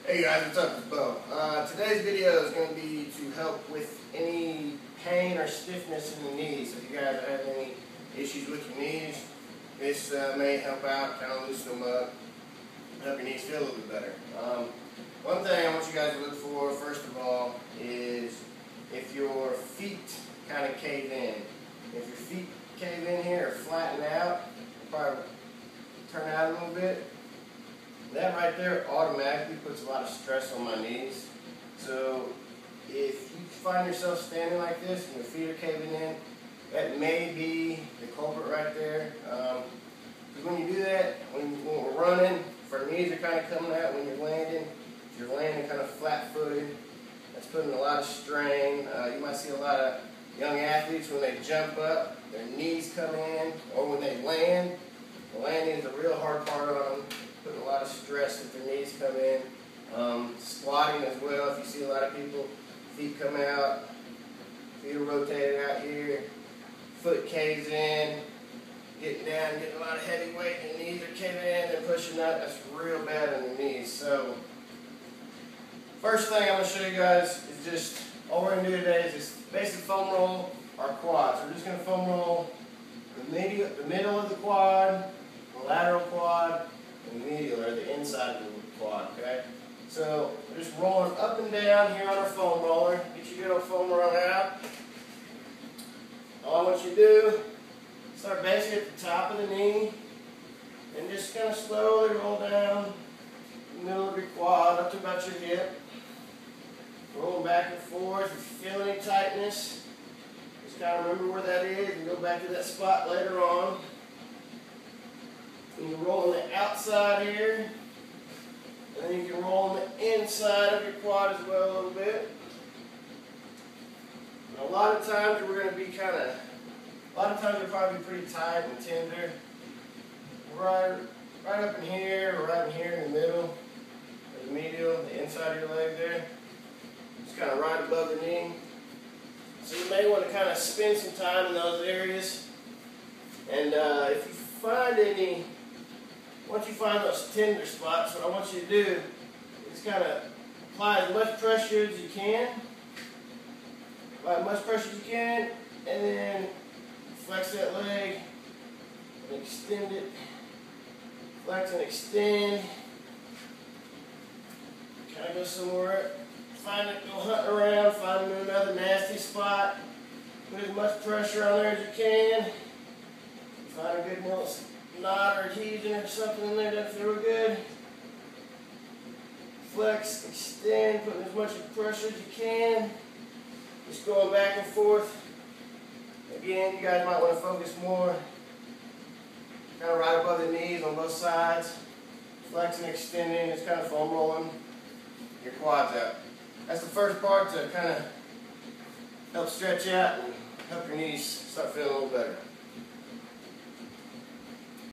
Hey guys, what's up? It's Bo. Today's video is going to be to help with any pain or stiffness in the knees. If you guys have any issues with your knees, this may help out, kind of loosen them up, help your knees feel a little bit better. One thing I want you guys to look for, first of all, is if your feet kind of cave in. If your feet cave in here or flatten out, probably turn out a little bit. That right there automatically puts a lot of stress on my knees. So if you find yourself standing like this and your feet are caving in, that may be the culprit right there. Because when you do that, when we're running, if our knees are kind of coming out when you're landing, if you're landing kind of flat-footed, that's putting a lot of strain. You might see a lot of young athletes when they jump up, their knees come in, or when they land, the landing is a real hard part on them. Putting a lot of stress if their knees come in. Squatting as well, if you see a lot of people, feet come out, feet are rotated out here, foot caves in, getting down, getting a lot of heavy weight, and the knees are caving in and pushing up. That's real bad on the knees. So, first thing I'm going to show you guys is just, all we're going to do today is just basic foam roll our quads. We're just going to foam roll the middle of the quad, the lateral quad, and the medial, or the inside of the quad, okay? So, we're just rolling up and down here on our foam roller. Get your good old foam roller out. All I want you to do, start basically at the top of the knee, and just kind of slowly roll down the middle of your quad up to about your hip. Rolling back and forth. If you feel any tightness, just kind of remember where that is and go back to that spot later on. You can roll on the outside here, and then you can roll on the inside of your quad as well a little bit. And a lot of times we're going to be a lot of times they're probably pretty tight and tender. Right up in here, or right in here in the middle, or the medial, the inside of your leg there. Just kind of right above the knee. So you may want to kind of spend some time in those areas. And if you find any, once you find those tender spots, what I want you to do is kind of apply as much pressure as you can. Apply as much pressure as you can, and then flex that leg and extend it. Flex and extend. Kind of go somewhere. Find it, go hunting around, find another nasty spot. Put as much pressure on there as you can. Find a good little knot or adhesion or something in there that feel good. Flex, extend, putting as much pressure as you can. Just going back and forth. Again, you guys might want to focus more kind of right above the knees on both sides. Flexing, extending, it's kind of foam rolling your quads out. That's the first part to kind of help stretch out and help your knees start feeling a little better.